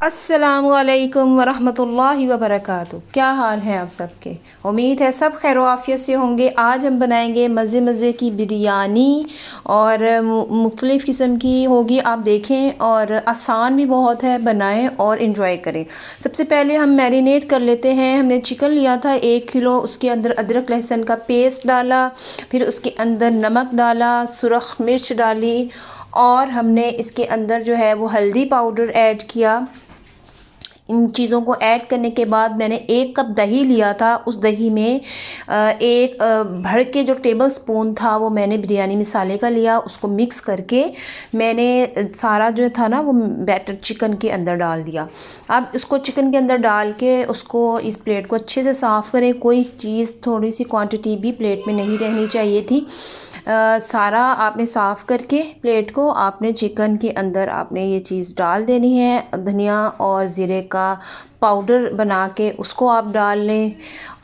अस्सलामुअलैकुम वरहमतुल्लाहि वबरकातुहू। क्या हाल है आप सबके? उम्मीद है सब खैर आफियत से होंगे। आज हम बनाएंगे मज़े मज़े की बिरयानी और मुख्तलिफ़ किस्म की होगी, आप देखें, और आसान भी बहुत है, बनाएं और इन्जॉय करें। सबसे पहले हम मैरिनेट कर लेते हैं। हमने चिकन लिया था 1 किलो, उसके अंदर अदरक लहसुन का पेस्ट डाला, फिर उसके अंदर नमक डाला, सुरख मिर्च डाली, और हमने इसके अंदर जो है वो हल्दी पाउडर ऐड किया। इन चीज़ों को ऐड करने के बाद मैंने 1 कप दही लिया था। उस दही में एक भर के जो टेबल स्पून था वो मैंने बिरयानी मसाले का लिया। उसको मिक्स करके मैंने सारा जो था ना वो बैटर चिकन के अंदर डाल दिया। अब इसको चिकन के अंदर डाल के उसको इस प्लेट को अच्छे से साफ़ करें। कोई चीज़ थोड़ी सी क्वांटिटी भी प्लेट में नहीं रहनी चाहिए थी। सारा आपने साफ़ करके प्लेट को आपने चिकन के अंदर आपने ये चीज़ डाल देनी है। धनिया और ज़ीरे का पाउडर बना के उसको आप डाल लें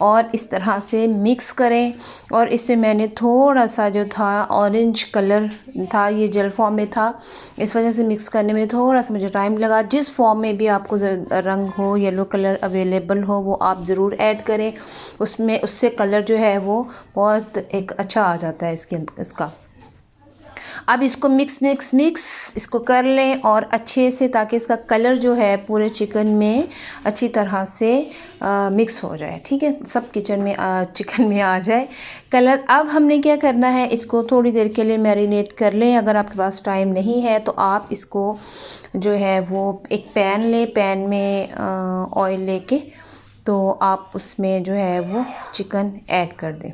और इस तरह से मिक्स करें। और इसमें मैंने थोड़ा सा जो था ऑरेंज कलर था, ये जेल फॉर्म में था, इस वजह से मिक्स करने में थोड़ा सा मुझे टाइम लगा। जिस फॉर्म में भी आपको रंग हो, येलो कलर अवेलेबल हो, वो आप ज़रूर ऐड करें। उसमें उससे कलर जो है वो बहुत एक अच्छा आ जाता है इसका। अब इसको मिक्स इसको कर लें और अच्छे से, ताकि इसका कलर जो है पूरे चिकन में अच्छी तरह से मिक्स हो जाए। ठीक है, सब चिकन में आ जाए कलर। अब हमने क्या करना है, इसको थोड़ी देर के लिए मैरिनेट कर लें। अगर आपके पास टाइम नहीं है तो आप इसको जो है वो एक पैन लें, पैन में ऑयल लेके तो आप उसमें जो है वो चिकन ऐड कर दें।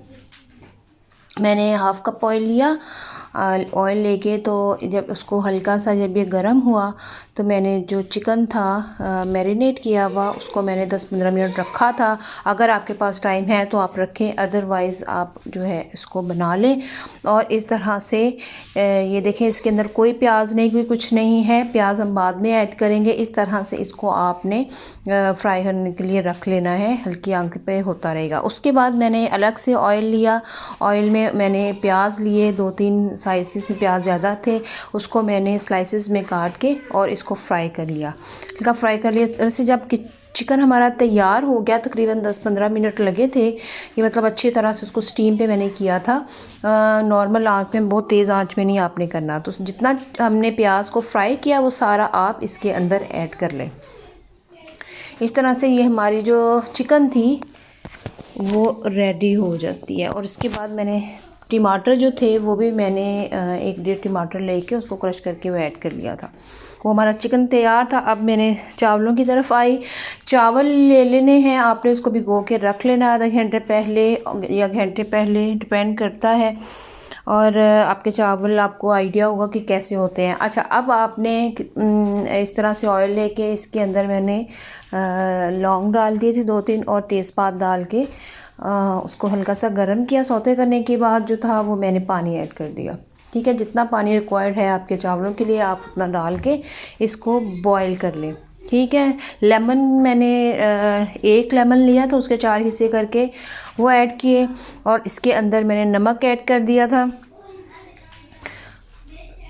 मैंने हाफ़ कप ऑयल लिया, ऑयल लेके तो जब उसको हल्का सा जब ये गर्म हुआ तो मैंने जो चिकन था मैरिनेट किया हुआ उसको मैंने 10-15 मिनट रखा था। अगर आपके पास टाइम है तो आप रखें, अदरवाइज़ आप जो है इसको बना लें। और इस तरह से ये देखें, इसके अंदर कोई प्याज नहीं, कोई कुछ नहीं है। प्याज हम बाद में ऐड करेंगे। इस तरह से इसको आपने फ्राई करने के लिए रख लेना है, हल्की आंच पे होता रहेगा। उसके बाद मैंने अलग से ऑयल लिया। ऑयल में मैंने प्याज लिए, 2-3 स्लाइसेस में प्याज ज़्यादा थे, उसको मैंने स्लाइसेस में काट के और इसको फ्राई कर लिया, हल्का फ्राई कर लिया। तरह से जब चिकन हमारा तैयार हो गया, तकरीबन 10-15 मिनट लगे थे, ये मतलब अच्छी तरह से उसको स्टीम पे मैंने किया था। नॉर्मल आंच में, बहुत तेज़ आंच में नहीं आपने करना। तो जितना हमने प्याज को फ्राई किया वो सारा आप इसके अंदर ऐड कर लें। इस तरह से ये हमारी जो चिकन थी वो रेडी हो जाती है। और इसके बाद मैंने टमाटर जो थे वो भी मैंने 1-1.5 टमाटर लेके उसको क्रश करके वो ऐड कर लिया था। वो हमारा चिकन तैयार था। अब मैंने चावलों की तरफ आई। चावल ले लेने हैं आपने, उसको भिगो के रख लेना आधा घंटे पहले या घंटे पहले, डिपेंड करता है। और आपके चावल, आपको आइडिया होगा कि कैसे होते हैं। अच्छा, अब आपने इस तरह से ऑयल लेके इसके अंदर मैंने लौंग डाल दिए थे 2-3 और तेज़पात डाल के उसको हल्का सा गर्म किया। सौते करने के बाद जो था वो मैंने पानी ऐड कर दिया। ठीक है, जितना पानी रिक्वायर्ड है आपके चावलों के लिए आप उतना डाल के इसको बॉईल कर लें। ठीक है, लेमन मैंने 1 लेमन लिया था, उसके 4 हिस्से करके वो ऐड किए और इसके अंदर मैंने नमक ऐड कर दिया था।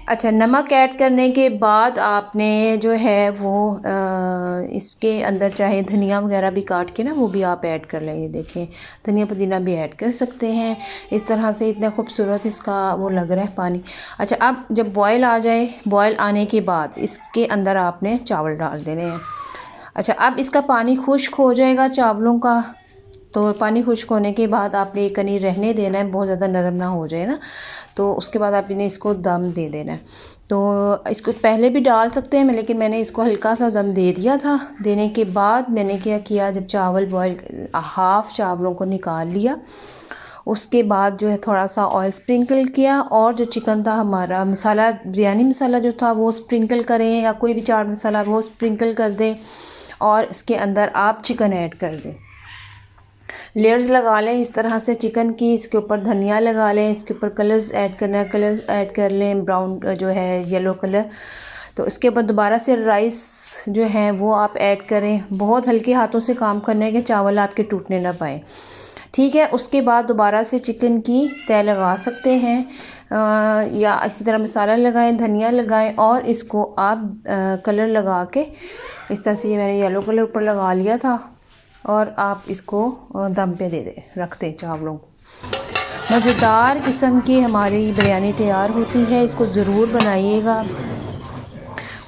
अच्छा, नमक ऐड करने के बाद आपने जो है वो इसके अंदर चाहे धनिया वगैरह भी काट के ना वो भी आप ऐड कर लें। ये देखें, धनिया पुदीना भी ऐड कर सकते हैं। इस तरह से इतना खूबसूरत इसका वो लग रहा है पानी। अच्छा, अब जब बॉयल आ जाए, बॉयल आने के बाद इसके अंदर आपने चावल डाल देने हैं। अच्छा, अब इसका पानी खुश्क हो जाएगा चावलों का। तो पानी खुश्क होने के बाद आपने एक कनी रहने देना है, बहुत ज़्यादा नरम ना हो जाए ना। तो उसके बाद आपने इसको दम दे देना है। तो इसको पहले भी डाल सकते हैं, लेकिन मैंने इसको हल्का सा दम दे दिया था। देने के बाद मैंने क्या किया, जब चावल बॉयल, हाफ़ चावलों को निकाल लिया, उसके बाद जो है थोड़ा सा ऑयल स्प्रिंकल किया और जो चिकन था हमारा, मसाला, बिरयानी मसाला जो था वो स्प्रिंकल करें या कोई भी चाट मसाला वो स्प्रिंकल कर दें और इसके अंदर आप चिकन ऐड कर दें। लेयर्स लगा लें इस तरह से चिकन की। इसके ऊपर धनिया लगा लें, इसके ऊपर कलर्स ऐड करना है, कलर्स ऐड कर लें, ब्राउन जो है येलो कलर। तो इसके बाद दोबारा से राइस जो है वो आप ऐड करें। बहुत हल्के हाथों से काम करना है कि चावल आपके टूटने ना पाए। ठीक है, उसके बाद दोबारा से चिकन की तह लगा सकते हैं या इसी तरह मसाला लगाएं, धनिया लगाएं और इसको आप कलर लगा के इस तरह से ये मैंने येलो कलर ऊपर लगा लिया था और आप इसको दम पे दे दें, रख दें चावलों को। मज़ेदार किस्म की हमारी बिरयानी तैयार होती है, इसको ज़रूर बनाइएगा।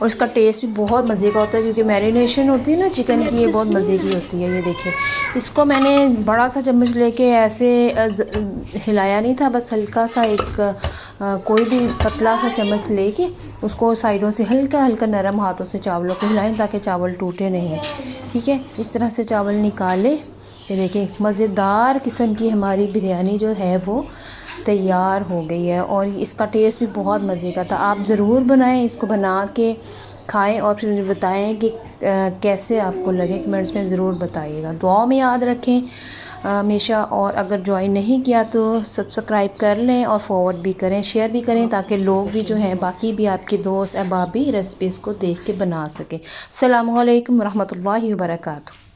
और इसका टेस्ट भी बहुत मज़े का होता है क्योंकि मैरिनेशन होती है ना चिकन की, ये बहुत मज़े की होती है। ये देखिए, इसको मैंने बड़ा सा चम्मच लेके ऐसे हिलाया नहीं था, बस हल्का सा एक कोई भी पतला सा चम्मच लेके उसको साइडों से हल्का हल्का नरम हाथों से चावलों को हिलाएं ताकि चावल टूटे नहीं। ठीक है, इस तरह से चावल निकालें। ये देखिए, मज़ेदार किस्म की हमारी बिरयानी जो है वो तैयार हो गई है और इसका टेस्ट भी बहुत मज़े का था। आप ज़रूर बनाएं, इसको बना के खाएं और फिर मुझे बताएं कि कैसे आपको लगे। कमेंट्स में ज़रूर बताइएगा। दुआ में याद रखें हमेशा, और अगर ज्वाइन नहीं किया तो सब्सक्राइब कर लें और फॉरवर्ड भी करें, शेयर भी करें ताकि लोग भी जो हैं बाकी भी आपके दोस्त अहबाब भी रेसिपीज़ को देख के बना सकें। अस्सलामु अलैकुम रहमतुल्लाहि व बरकातहू।